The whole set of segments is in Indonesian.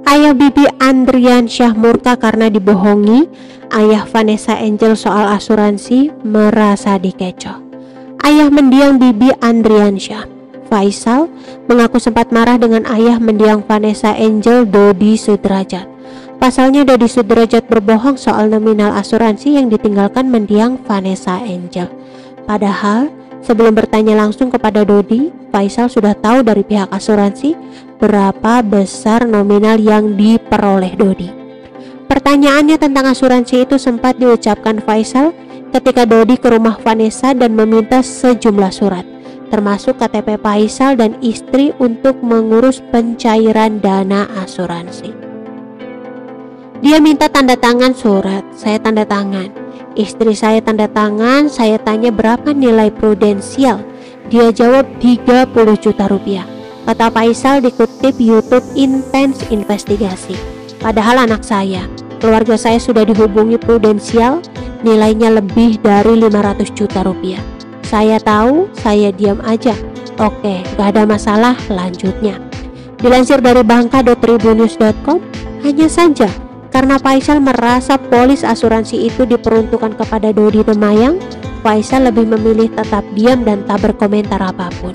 Ayah Bibi Andriansyah murka karena dibohongi. Ayah Vanessa Angel soal asuransi merasa dikecoh. Ayah mendiang Bibi Andriansyah, Faisal, mengaku sempat marah dengan ayah mendiang Vanessa Angel, Dodi Sudrajat. Pasalnya Dodi Sudrajat berbohong soal nominal asuransi yang ditinggalkan mendiang Vanessa Angel. Padahal sebelum bertanya langsung kepada Dodi, Faisal sudah tahu dari pihak asuransi berapa besar nominal yang diperoleh Dodi. Pertanyaannya tentang asuransi itu sempat diucapkan Faisal ketika Dodi ke rumah Vanessa dan meminta sejumlah surat, termasuk KTP Faisal dan istri untuk mengurus pencairan dana asuransi. Dia minta tanda tangan surat, saya tanda tangan. Istri saya tanda tangan, saya tanya berapa nilai prudensial. Dia jawab 30 juta rupiah. Kata Faisal dikutip YouTube Intens Investigasi. Padahal anak saya, keluarga saya sudah dihubungi prudensial, nilainya lebih dari 500 juta rupiah. Saya tahu, saya diam aja. Oke, gak ada masalah, lanjutnya. Dilansir dari bangka.tribunnews.com, hanya saja karena Faisal merasa polis asuransi itu diperuntukkan kepada Dodi Temayang, Faisal lebih memilih tetap diam dan tak berkomentar apapun.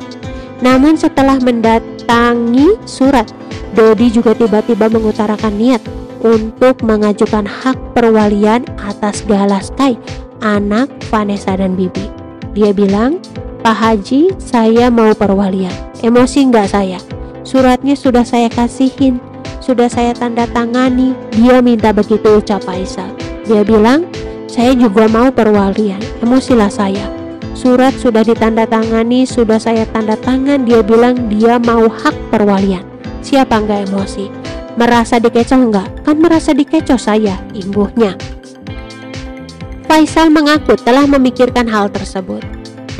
Namun setelah mendatangi surat, Dodi juga tiba-tiba mengutarakan niat untuk mengajukan hak perwalian atas Gala Sky, anak Vanessa dan Bibi. Dia bilang, Pak Haji, saya mau perwalian. Emosi nggak saya? Suratnya sudah saya kasihin, sudah saya tanda tangani. Dia minta begitu, ucap Faisal. Dia bilang, saya juga mau perwalian. Emosilah saya. Surat sudah ditandatangani, sudah saya tanda tangan. Dia bilang dia mau hak perwalian. Siapa nggak emosi? Merasa dikecoh nggak? Kan merasa dikecoh saya, imbuhnya. Faisal mengaku telah memikirkan hal tersebut.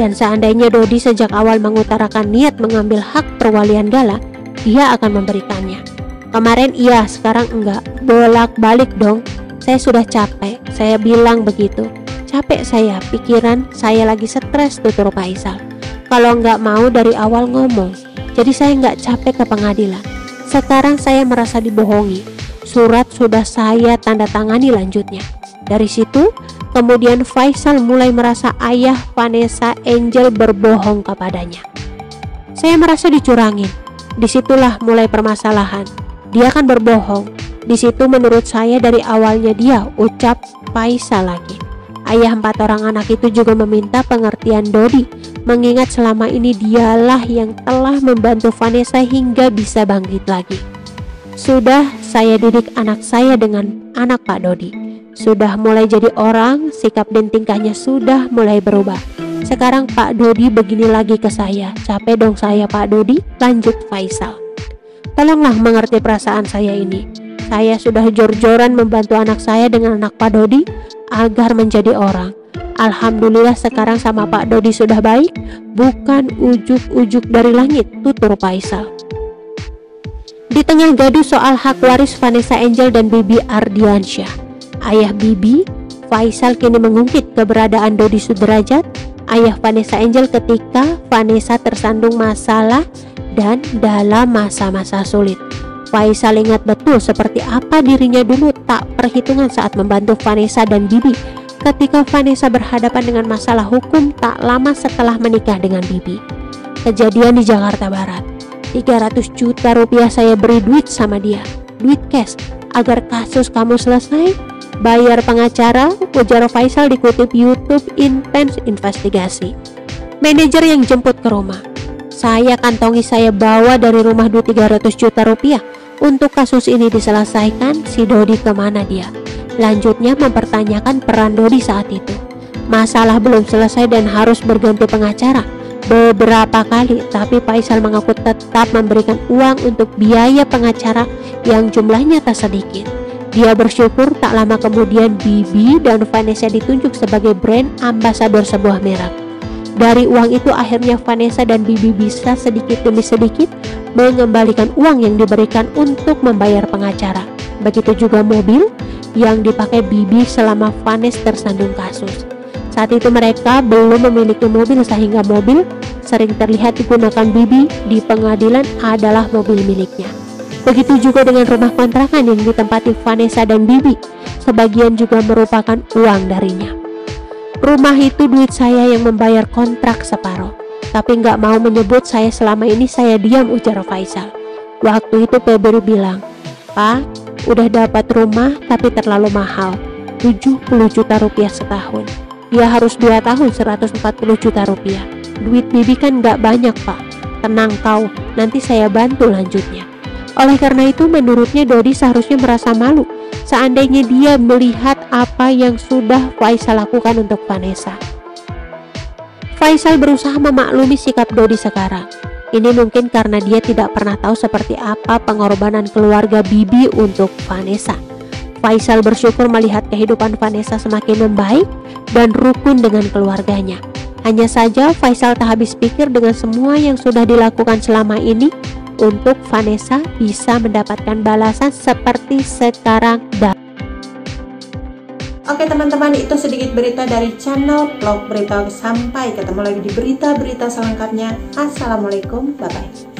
Dan seandainya Dodi sejak awal mengutarakan niat mengambil hak perwalian Gala, dia akan memberikannya. Kemarin iya, sekarang enggak. Bolak-balik dong. Saya sudah capek, saya bilang begitu. Capek saya, pikiran saya lagi stres, tutur Faisal. Kalau nggak mau dari awal ngomong, jadi saya nggak capek ke pengadilan. Sekarang saya merasa dibohongi. Surat sudah saya tanda tangani, lanjutnya. Dari situ, kemudian Faisal mulai merasa ayah Vanessa Angel berbohong kepadanya. Saya merasa dicurangin. Disitulah mulai permasalahan. Dia kan berbohong. Di situ menurut saya dari awalnya dia, ucap Faisal lagi. Ayah 4 orang anak itu juga meminta pengertian Dodi, mengingat selama ini dialah yang telah membantu Vanessa hingga bisa bangkit lagi. Sudah saya didik anak saya dengan anak Pak Dodi. Sudah mulai jadi orang, sikap dan tingkahnya sudah mulai berubah. Sekarang Pak Dodi begini lagi ke saya. Capek dong saya Pak Dodi, lanjut Faisal. Tolonglah mengerti perasaan saya ini. Saya sudah jor-joran membantu anak saya dengan anak Pak Dodi agar menjadi orang. Alhamdulillah sekarang sama Pak Dodi sudah baik, bukan ujuk-ujuk dari langit, tutur Faisal. Di tengah gaduh soal hak waris Vanessa Angel dan Bibi Ardiansyah, ayah Bibi, Faisal kini mengungkit keberadaan Dodi Sudrajat, ayah Vanessa Angel ketika Vanessa tersandung masalah dan dalam masa-masa sulit. Faisal ingat betul seperti apa dirinya dulu tak perhitungan saat membantu Vanessa dan Bibi ketika Vanessa berhadapan dengan masalah hukum tak lama setelah menikah dengan Bibi. Kejadian di Jakarta Barat. 300 juta rupiah saya beri duit sama dia, duit cash, agar kasus kamu selesai. Bayar pengacara, ujar Faisal dikutip YouTube Intens Investigasi. Manajer yang jemput ke rumah. Saya kantongi, saya bawa dari rumah duit 300 juta rupiah. Untuk kasus ini diselesaikan, si Dodi kemana dia? Lanjutnya mempertanyakan peran Dodi saat itu. Masalah belum selesai dan harus berganti pengacara beberapa kali, tapi Faisal mengaku tetap memberikan uang untuk biaya pengacara yang jumlahnya tak sedikit. Dia bersyukur tak lama kemudian Bibi dan Vanessa ditunjuk sebagai brand ambasador sebuah merek. Dari uang itu akhirnya Vanessa dan Bibi bisa sedikit demi sedikit mengembalikan uang yang diberikan untuk membayar pengacara. Begitu juga mobil yang dipakai Bibi selama Vanessa tersandung kasus. Saat itu mereka belum memiliki mobil sehingga mobil sering terlihat digunakan Bibi di pengadilan adalah mobil miliknya. Begitu juga dengan rumah kontrakan yang ditempati Vanessa dan Bibi, sebagian juga merupakan uang darinya. Rumah itu duit saya yang membayar kontrak separuh, tapi nggak mau menyebut saya selama ini saya diam, ujar Faisal. Waktu itu Febri bilang, "Pak, udah dapat rumah tapi terlalu mahal, 70 juta rupiah setahun. Dia harus 2 tahun 140 juta rupiah. Duit Bibi kan nggak banyak, Pak. Tenang kau, nanti saya bantu lanjutnya." Oleh karena itu menurutnya Dodi seharusnya merasa malu seandainya dia melihat apa yang sudah Faisal lakukan untuk Vanessa. Faisal berusaha memaklumi sikap Dodi sekarang. Ini mungkin karena dia tidak pernah tahu seperti apa pengorbanan keluarga Bibi untuk Vanessa. Faisal bersyukur melihat kehidupan Vanessa semakin membaik dan rukun dengan keluarganya. Hanya saja Faisal tak habis pikir dengan semua yang sudah dilakukan selama ini untuk Vanessa bisa mendapatkan balasan seperti sekarang. Oke teman-teman, itu sedikit berita dari channel Vlog Berita. Sampai ketemu lagi di berita-berita selengkapnya. Assalamualaikum, bye-bye.